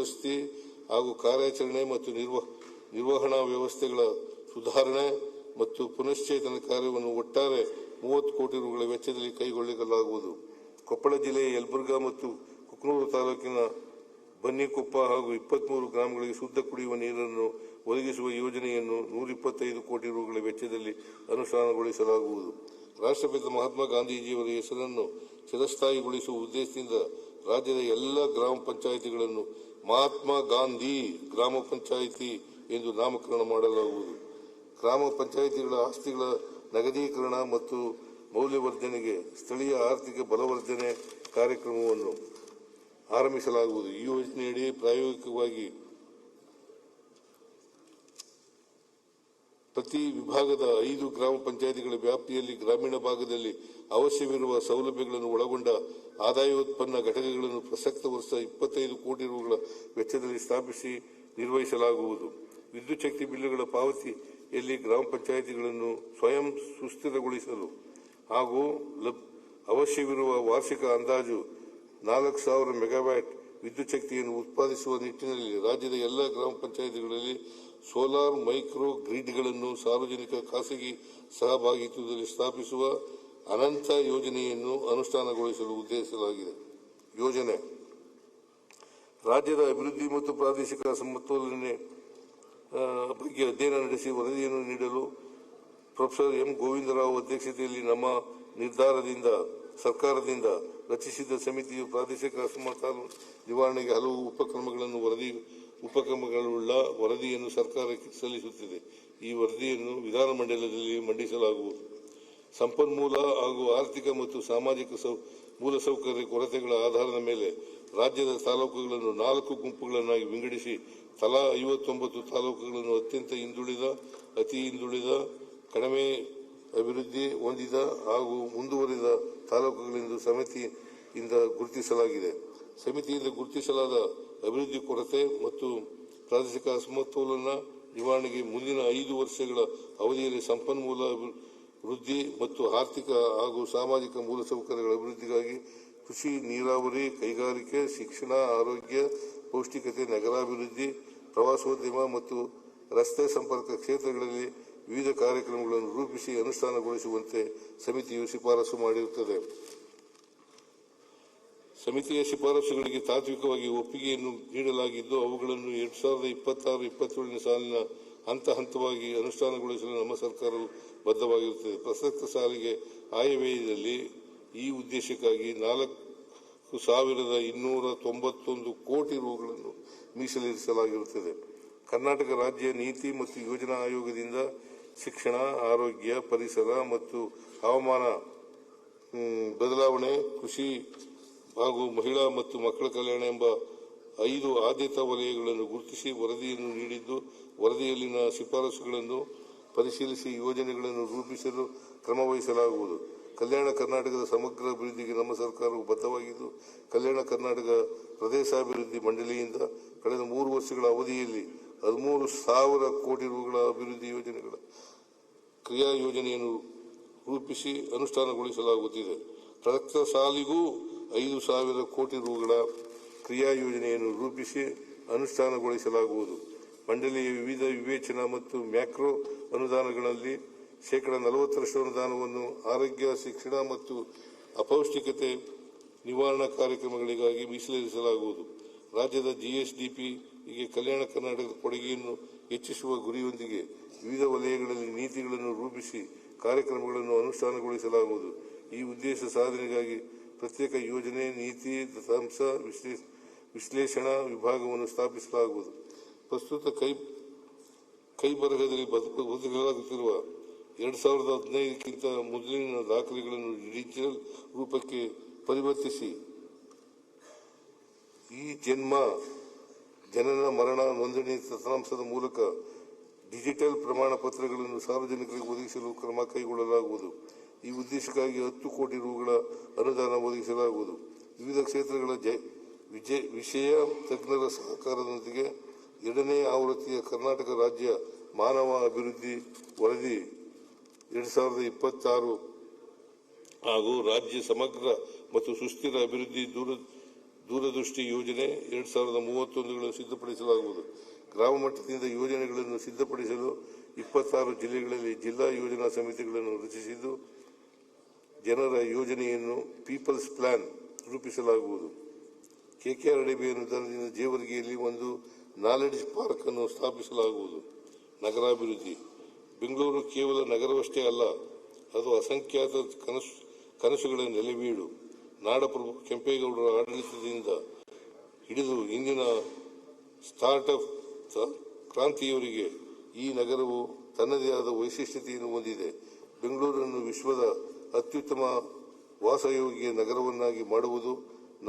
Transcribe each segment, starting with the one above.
ದುರಸ್ತಿ ಹಾಗೂ ಕಾರ್ಯಾಚರಣೆ ಮತ್ತು ನಿರ್ವಹಣಾ ವ್ಯವಸ್ಥೆಗಳ ಸುಧಾರಣೆ ಮತ್ತು ಪುನಶ್ಚೇತನ ಕಾರ್ಯವನ್ನು ಒಟ್ಟಾರೆ 30 ಕೋಟಿ ರುಗಳ ವೆಚ್ಚದಲ್ಲಿ ಕೈಗೊಳ್ಳಲಾಗುವುದು. ಕೊಪ್ಪಳ ಜಿಲ್ಲೆಯ ಯಲಬುರ್ಗಾ ಮತ್ತು ಕುಕನೂರು ತಾಲೂಕಿನ ಬನ್ನಿಕೊಪ್ಪ ಹಾಗೂ 23 ಗ್ರಾಮಗಳಿಗೆ ಶುದ್ಧ ಕುಡಿಯುವ ನೀರನ್ನು ಒದಗಿಸುವ ಯೋಜನೆಯನ್ನು 125 ಕೋಟಿ ರುಗಳ ವೆಚ್ಚದಲ್ಲಿ ಅನುಷ್ಠಾನಗೊಳಿಸಲಾಗುವುದು. ರಾಷ್ಟ್ರಪಿತ ಮಹಾತ್ಮ ಗಾಂಧೀಜಿಯವರ ಹೆಸರನ್ನು ಚಿರಸ್ಥಾಯಿಗೊಳಿಸುವ ಉದ್ದೇಶದಿಂದ ರಾಜ್ಯದ ಎಲ್ಲ ಗ್ರಾಮ ಪಂಚಾಯಿತಿಗಳನ್ನು ಮಹಾತ್ಮ ಗಾಂಧಿ ಗ್ರಾಮ ಪಂಚಾಯಿತಿ ಎಂದು ನಾಮಕರಣ ಮಾಡಲಾಗುವುದು. ಗ್ರಾಮ ಪಂಚಾಯಿತಿಗಳ ಆಸ್ತಿಗಳ ನಗದೀಕರಣ ಮತ್ತು ಮೌಲ್ಯವರ್ಧನೆಗೆ ಸ್ಥಳೀಯ ಆರ್ಥಿಕ ಬಲವರ್ಧನೆ ಕಾರ್ಯಕ್ರಮವನ್ನು ಆರಂಭಿಸಲಾಗುವುದು. ಈ ಯೋಜನೆಯಡಿ ಪ್ರಾಯೋಗಿಕವಾಗಿ ಪ್ರತಿ ವಿಭಾಗದ 5 ಗ್ರಾಮ ಪಂಚಾಯಿತಿಗಳ ವ್ಯಾಪ್ತಿಯಲ್ಲಿ ಗ್ರಾಮೀಣ ಭಾಗದಲ್ಲಿ ಅವಶ್ಯವಿರುವ ಸೌಲಭ್ಯಗಳನ್ನು ಒಳಗೊಂಡ ಆದಾಯೋತ್ಪನ್ನ ಘಟಕಗಳನ್ನು ಪ್ರಸಕ್ತ ವರ್ಷ 25 ಕೋಟಿ ರುಗಳ ವೆಚ್ಚದಲ್ಲಿ ಸ್ಥಾಪಿಸಿ ನಿರ್ವಹಿಸಲಾಗುವುದು. ವಿದ್ಯುತ್ ಶಕ್ತಿ ಬಿಲ್ಲುಗಳ ಪಾವತಿಯಲ್ಲಿ ಗ್ರಾಮ ಪಂಚಾಯಿತಿಗಳನ್ನು ಸ್ವಯಂ ಸುಸ್ಥಿರಗೊಳಿಸಲು ಹಾಗೂ ಅವಶ್ಯವಿರುವ ವಾರ್ಷಿಕ ಅಂದಾಜು 4,000 ಮೆಗಾವ್ಯಾಟ್ ವಿದ್ಯುತ್ ಶಕ್ತಿಯನ್ನು ಉತ್ಪಾದಿಸುವ ನಿಟ್ಟಿನಲ್ಲಿ ರಾಜ್ಯದ ಎಲ್ಲ ಗ್ರಾಮ ಪಂಚಾಯಿತಿಗಳಲ್ಲಿ ಸೋಲಾರ್ ಮೈಕ್ರೋ ಗ್ರಿಡ್ಗಳನ್ನು ಸಾರ್ವಜನಿಕ ಖಾಸಗಿ ಸಹಭಾಗಿತ್ವದಲ್ಲಿ ಸ್ಥಾಪಿಸುವ ಅನಂತ ಯೋಜನೆಯನ್ನು ಅನುಷ್ಠಾನಗೊಳಿಸಲು ಉದ್ದೇಶಿಸಲಾಗಿದೆ. ಯೋಜನೆ ರಾಜ್ಯದ ಅಭಿವೃದ್ಧಿ ಮತ್ತು ಪ್ರಾದೇಶಿಕ ಸಮತೋಲನೆ ಬಗ್ಗೆ ಅಧ್ಯಯನ ನಡೆಸಿ ವರದಿಯನ್ನು ನೀಡಲು ಪ್ರೊಫೆಸರ್ ಎಂ ಗೋವಿಂದರಾವ್ ಅಧ್ಯಕ್ಷತೆಯಲ್ಲಿ ನಮ್ಮ ನಿರ್ಧಾರದಿಂದ ಸರ್ಕಾರದಿಂದ ರಚಿಸಿದ ಸಮಿತಿಯು ಪ್ರಾದೇಶಿಕ ಅಸಮತೋಲನ ನಿವಾರಣೆಗೆ ಹಲವು ಉಪಕ್ರಮಗಳುಳ್ಳ ವರದಿಯನ್ನು ಸರ್ಕಾರಕ್ಕೆ ಸಲ್ಲಿಸುತ್ತಿದೆ. ಈ ವರದಿಯನ್ನು ವಿಧಾನಮಂಡಲದಲ್ಲಿ ಮಂಡಿಸಲಾಗುವುದು. ಸಂಪನ್ಮೂಲ ಹಾಗೂ ಆರ್ಥಿಕ ಮತ್ತು ಸಾಮಾಜಿಕ ಮೂಲಸೌಕರ್ಯ ಕೊರತೆಗಳ ಆಧಾರದ ಮೇಲೆ ರಾಜ್ಯದ ತಾಲೂಕುಗಳನ್ನು 4 ಗುಂಪುಗಳನ್ನಾಗಿ ವಿಂಗಡಿಸಿ ತಲಾ 59 ತಾಲೂಕುಗಳನ್ನು ಅತ್ಯಂತ ಹಿಂದುಳಿದ, ಅತಿ ಹಿಂದುಳಿದ, ಕಡಿಮೆ ಅಭಿವೃದ್ಧಿ ಹೊಂದಿದ ಹಾಗೂ ಮುಂದುವರಿದ ತಾಲೂಕುಗಳೆಂದು ಸಮಿತಿಯಿಂದ ಗುರುತಿಸಲಾಗಿದೆ. ಸಮಿತಿಯಿಂದ ಗುರುತಿಸಲಾದ ಅಭಿವೃದ್ಧಿ ಕೊರತೆ ಮತ್ತು ಪ್ರಾದೇಶಿಕ ಅಸಮತೋಲನ ನಿವಾರಣೆಗೆ ಮುಂದಿನ 5 ವರ್ಷಗಳ ಅವಧಿಯಲ್ಲಿ ಸಂಪನ್ಮೂಲ ವೃದ್ಧಿ ಮತ್ತು ಆರ್ಥಿಕ ಹಾಗೂ ಸಾಮಾಜಿಕ ಮೂಲಸೌಕರ್ಯಗಳ ಅಭಿವೃದ್ಧಿಗಾಗಿ ಕೃಷಿ, ನೀರಾವರಿ, ಕೈಗಾರಿಕೆ, ಶಿಕ್ಷಣ, ಆರೋಗ್ಯ, ಪೌಷ್ಟಿಕತೆ, ನಗರಾಭಿವೃದ್ಧಿ, ಪ್ರವಾಸೋದ್ಯಮ ಮತ್ತು ರಸ್ತೆ ಸಂಪರ್ಕ ಕ್ಷೇತ್ರಗಳಲ್ಲಿ ವಿವಿಧ ಕಾರ್ಯಕ್ರಮಗಳನ್ನು ರೂಪಿಸಿ ಅನುಷ್ಠಾನಗೊಳಿಸುವಂತೆ ಸಮಿತಿಯು ಶಿಫಾರಸು ಮಾಡಿರುತ್ತದೆ. ಸಮಿತಿಯ ಶಿಫಾರಸುಗಳಿಗೆ ತಾತ್ವಿಕವಾಗಿ ಒಪ್ಪಿಗೆಯನ್ನು ನೀಡಲಾಗಿದ್ದು ಅವುಗಳನ್ನು 2026-27 ಸಾಲಿನ ಹಂತವಾಗಿ ಅನುಷ್ಠಾನಗೊಳಿಸಲು ನಮ್ಮ ಸರ್ಕಾರವು ಬದ್ಧವಾಗಿರುತ್ತದೆ. ಪ್ರಸಕ್ತ ಸಾಲಿಗೆ ಆಯವ್ಯಯದಲ್ಲಿ ಈ ಉದ್ದೇಶಕ್ಕಾಗಿ 4,291 ಕೋಟಿ ರುಗಳನ್ನು ಮೀಸಲಿರಿಸಲಾಗಿರುತ್ತದೆ. ಕರ್ನಾಟಕ ರಾಜ್ಯ ನೀತಿ ಮತ್ತು ಯೋಜನಾ ಆಯೋಗದಿಂದ ಶಿಕ್ಷಣ, ಆರೋಗ್ಯ, ಪರಿಸರ ಮತ್ತು ಹವಾಮಾನ ಬದಲಾವಣೆ, ಕೃಷಿ ಹಾಗೂ ಮಹಿಳಾ ಮತ್ತು ಮಕ್ಕಳ ಕಲ್ಯಾಣ ಎಂಬ 5 ಆದ್ಯತಾ ವಲಯಗಳನ್ನು ಗುರುತಿಸಿ ವರದಿಯನ್ನು ನೀಡಿದ್ದು, ವರದಿಯಲ್ಲಿನ ಶಿಫಾರಸುಗಳನ್ನು ಪರಿಶೀಲಿಸಿ ಯೋಜನೆಗಳನ್ನು ರೂಪಿಸಲು ಕ್ರಮ ವಹಿಸಲಾಗುವುದು. ಕಲ್ಯಾಣ ಕರ್ನಾಟಕದ ಸಮಗ್ರ ಅಭಿವೃದ್ಧಿಗೆ ನಮ್ಮ ಸರ್ಕಾರವು ಬದ್ಧವಾಗಿದ್ದು, ಕಲ್ಯಾಣ ಕರ್ನಾಟಕ ಪ್ರದೇಶಾಭಿವೃದ್ಧಿ ಮಂಡಳಿಯಿಂದ ಕಳೆದ 3 ವರ್ಷಗಳ ಅವಧಿಯಲ್ಲಿ 13,000 ಕೋಟಿ ರುಗಳ ಅಭಿವೃದ್ಧಿ ಯೋಜನೆಗಳ ಕ್ರಿಯಾ ಯೋಜನೆಯನ್ನು ರೂಪಿಸಿ ಅನುಷ್ಠಾನಗೊಳಿಸಲಾಗುತ್ತಿದೆ. ಪ್ರಸಕ್ತ ಸಾಲಿಗೂ 5,000 ಕೋಟಿ ರುಗಳ ಕ್ರಿಯಾ ಯೋಜನೆಯನ್ನು ರೂಪಿಸಿ ಅನುಷ್ಠಾನಗೊಳಿಸಲಾಗುವುದು. ಮಂಡಳಿಯ ವಿವಿಧ ವಿವೇಚನಾ ಮತ್ತು ಮ್ಯಾಕ್ರೋ ಅನುದಾನಗಳಲ್ಲಿ 40% ಅನುದಾನವನ್ನು ಆರೋಗ್ಯ, ಶಿಕ್ಷಣ ಮತ್ತು ಅಪೌಷ್ಟಿಕತೆ ನಿವಾರಣಾ ಕಾರ್ಯಕ್ರಮಗಳಿಗಾಗಿ ಮೀಸಲಿರಿಸಲಾಗುವುದು. ರಾಜ್ಯದ GSDPಗೆ ಕಲ್ಯಾಣ ಕರ್ನಾಟಕದ ಕೊಡುಗೆಯನ್ನು ಹೆಚ್ಚಿಸುವ ಗುರಿಯೊಂದಿಗೆ ವಿವಿಧ ವಲಯಗಳಲ್ಲಿ ನೀತಿಗಳನ್ನು ರೂಪಿಸಿ ಕಾರ್ಯಕ್ರಮಗಳನ್ನು ಅನುಷ್ಠಾನಗೊಳಿಸಲಾಗುವುದು. ಈ ಉದ್ದೇಶ ಸಾಧನೆಗಾಗಿ ಪ್ರತ್ಯೇಕ ಯೋಜನೆ, ನೀತಿ, ದತ್ತಾಂಶ ವಿಶ್ಲೇಷಣಾ ವಿಭಾಗವನ್ನು ಸ್ಥಾಪಿಸಲಾಗುವುದು. ಪ್ರಸ್ತುತ ಕೈಬರಹದಲ್ಲಿ ಬದಲಾಗುತ್ತಿರುವ 2015ಕ್ಕಿಂತ ಮೊದಲಿನ ದಾಖಲೆಗಳನ್ನು ಡಿಜಿಟಲ್ ರೂಪಕ್ಕೆ ಪರಿವರ್ತಿಸಿ ಜನನ ಮರಣ ನೋಂದಣಿ ದತ್ತಾಂಶದ ಮೂಲಕ ಡಿಜಿಟಲ್ ಪ್ರಮಾಣ ಪತ್ರಗಳನ್ನು ಸಾರ್ವಜನಿಕರಿಗೆ ಒದಗಿಸಲು ಕ್ರಮ ಕೈಗೊಳ್ಳಲಾಗುವುದು. ಈ ಉದ್ದೇಶಕ್ಕಾಗಿ 10 ಕೋಟಿ ರುಗಳ ಅನುದಾನ ಒದಗಿಸಲಾಗುವುದು. ವಿವಿಧ ಕ್ಷೇತ್ರಗಳ ವಿಷಯ ತಜ್ಞರ ಸಹಕಾರದೊಂದಿಗೆ 2ನೇ ಆವೃತ್ತಿಯ ಕರ್ನಾಟಕ ರಾಜ್ಯ ಮಾನವ ಅಭಿವೃದ್ಧಿ ವರದಿ 2026 ಹಾಗೂ ರಾಜ್ಯ ಸಮಗ್ರ ಮತ್ತು ಸುಸ್ಥಿರ ಅಭಿವೃದ್ಧಿ ದೂರದೃಷ್ಟಿ ಯೋಜನೆ 2031ಗಳನ್ನು ಸಿದ್ಧಪಡಿಸಲಾಗುವುದು. ಗ್ರಾಮ ಮಟ್ಟದಿಂದ ಯೋಜನೆಗಳನ್ನು ಸಿದ್ಧಪಡಿಸಲು 26 ಜಿಲ್ಲೆಗಳಲ್ಲಿ ಜಿಲ್ಲಾ ಯೋಜನಾ ಸಮಿತಿಗಳನ್ನು ರಚಿಸಿದ್ದು, ಜನರ ಯೋಜನೆಯನ್ನು ಪೀಪಲ್ಸ್ ಪ್ಲಾನ್ ರೂಪಿಸಲಾಗುವುದು. ಕೆಕೆಆರ್ ಅಡಿಬಿ ಅನುದಾನದಿಂದ ಜೇವರ್ಗಿಯಲ್ಲಿ ಒಂದು ನಾಲೆಡ್ಜ್ ಪಾರ್ಕ್ ಅನ್ನು ಸ್ಥಾಪಿಸಲಾಗುವುದು. ನಗರಾಭಿವೃದ್ಧಿ. ಬೆಂಗಳೂರು ಕೇವಲ ನಗರವಷ್ಟೇ ಅಲ್ಲ, ಅದು ಅಸಂಖ್ಯಾತ ಕನಸುಗಳ ನೆಲೆವೀಡು. ನಾಡಪ್ರಭು ಕೆಂಪೇಗೌಡರ ಆಡಳಿತದಿಂದ ಹಿಡಿದು ಇಂದಿನ ಸ್ಟಾರ್ಟ್ಅಪ್ ಕ್ರಾಂತಿಯವರೆಗೆ ಈ ನಗರವು ತನ್ನದೇ ಆದ ವೈಶಿಷ್ಟ್ಯತೆಯನ್ನು ಹೊಂದಿದೆ. ಬೆಂಗಳೂರನ್ನು ವಿಶ್ವದ ಅತ್ಯುತ್ತಮ ವಾಸಯೋಗ್ಯ ನಗರವನ್ನಾಗಿ ಮಾಡುವುದು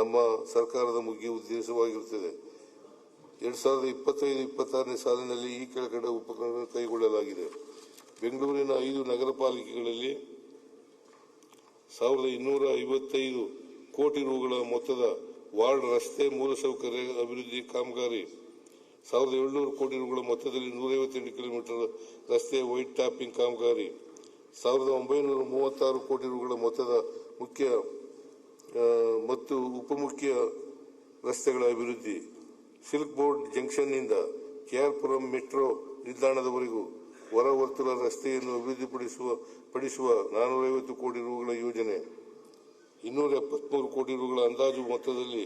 ನಮ್ಮ ಸರ್ಕಾರದ ಮುಖ್ಯ ಉದ್ದೇಶವಾಗಿರುತ್ತದೆ. 2025-26ನೇ ಸಾಲಿನಲ್ಲಿ ಈ ಕೆಳಕಂಡ ಉಪಕ್ರಮಗಳನ್ನು ಕೈಗೊಳ್ಳಲಾಗಿದೆ. ಬೆಂಗಳೂರಿನ 5 ನಗರ ಪಾಲಿಕೆಗಳಲ್ಲಿ 1255 ಕೋಟಿ ರುಗಳ ಮೊತ್ತದ ವಾರ್ಡ್ ರಸ್ತೆ ಮೂಲಸೌಕರ್ಯ ಅಭಿವೃದ್ಧಿ ಕಾಮಗಾರಿ, 1700 ಕೋಟಿ ರುಗಳ ಮೊತ್ತದಲ್ಲಿ 158 ಕಿಲೋಮೀಟರ್ ರಸ್ತೆ ವೈಟ್ ಟಾಪಿಂಗ್ ಕಾಮಗಾರಿ, 1936 ಕೋಟಿ ರುಗಳ ಮೊತ್ತದ ಮುಖ್ಯ ಮತ್ತು ಉಪಮುಖ್ಯ ರಸ್ತೆಗಳ ಅಭಿವೃದ್ಧಿ, ಸಿಲ್ಕ್ ಬೋರ್ಡ್ ಜಂಕ್ಷನ್ನಿಂದ ಕೆಆರ್ಪುರಂ ಮೆಟ್ರೋ ನಿಲ್ದಾಣದವರೆಗೂ ಹೊರ ವರ್ತುಲ ರಸ್ತೆಯನ್ನು ಅಭಿವೃದ್ಧಿಪಡಿಸುವ 450 ಕೋಟಿ ರುಗಳ ಯೋಜನೆ, 273 ಕೋಟಿ ರುಗಳ ಅಂದಾಜು ಮೊತ್ತದಲ್ಲಿ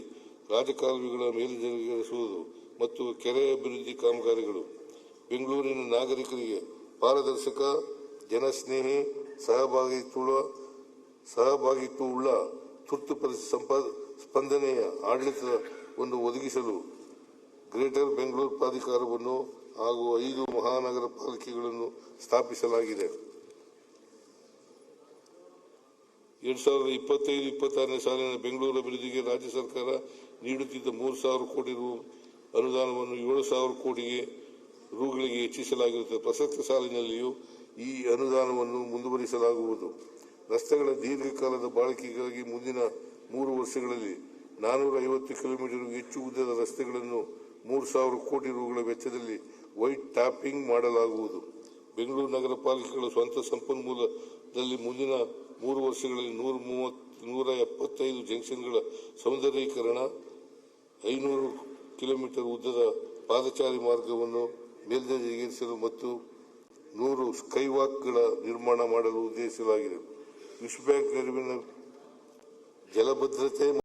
ರಾಜಕಾಲುವೆಗಳ ಮೇಲ್ದರ್ಜೆಗೇರಿಸುವುದು ಮತ್ತು ಕೆರೆ ಅಭಿವೃದ್ಧಿ ಕಾಮಗಾರಿಗಳು. ಬೆಂಗಳೂರಿನ ನಾಗರಿಕರಿಗೆ ಪಾರದರ್ಶಕ, ಜನಸ್ನೇಹಿ, ಸಹಭಾಗಿತ್ವವುಳ್ಳ ತುರ್ತು ಸ್ಪಂದನೆಯ ಆಡಳಿತವನ್ನು ಒದಗಿಸಲು ಗ್ರೇಟರ್ ಬೆಂಗಳೂರು ಪ್ರಾಧಿಕಾರವನ್ನು ಹಾಗೂ 5 ಮಹಾನಗರ ಪಾಲಿಕೆಗಳನ್ನು ಸ್ಥಾಪಿಸಲಾಗಿದೆ. 2025-26ನೇ ಸಾಲಿನ ಬೆಂಗಳೂರು ಅಭಿವೃದ್ಧಿಗೆ ರಾಜ್ಯ ಸರ್ಕಾರ ನೀಡುತ್ತಿದ್ದ 3,000 ಕೋಟಿ ರು ಅನುದಾನವನ್ನು 7,000 ಕೋಟಿ ರುಗಳಿಗೆ ಹೆಚ್ಚಿಸಲಾಗಿರುತ್ತದೆ. ಪ್ರಸಕ್ತ ಸಾಲಿನಲ್ಲಿಯೂ ಈ ಅನುದಾನವನ್ನು ಮುಂದುವರಿಸಲಾಗುವುದು. ರಸ್ತೆಗಳ ದೀರ್ಘಕಾಲದ ಬಾಳಿಕೆಗಾಗಿ ಮುಂದಿನ 3 ವರ್ಷಗಳಲ್ಲಿ 450 ಕಿಲೋಮೀಟರ್ಗೂ ಹೆಚ್ಚು ಉದ್ದದ ರಸ್ತೆಗಳನ್ನು 3,000 ಕೋಟಿ ರುಗಳ ವೆಚ್ಚದಲ್ಲಿ ವೈಟ್ ಟಾಪಿಂಗ್ ಮಾಡಲಾಗುವುದು. ಬೆಂಗಳೂರು ನಗರ ಪಾಲಿಕೆಗಳ ಸ್ವಂತ ಸಂಪನ್ಮೂಲದಲ್ಲಿ ಮುಂದಿನ 3 ವರ್ಷಗಳಲ್ಲಿ 175 ಜಂಕ್ಷನ್ಗಳ ಸೌಂದರ್ಯೀಕರಣ, 500 ಕಿಲೋಮೀಟರ್ ಉದ್ದದ ಪಾದಚಾರಿ ಮಾರ್ಗವನ್ನು ಮೇಲ್ದರ್ಜೆಗೇರಿಸಲು ಮತ್ತು 100 ಸ್ಕೈವಾಕ್ಗಳ ನಿರ್ಮಾಣ ಮಾಡಲು ಉದ್ದೇಶಿಸಲಾಗಿದೆ. ವಿಶ್ವ ಬ್ಯಾಂಕ್ ನೆರವಿನ ಜಲಭದ್ರತೆ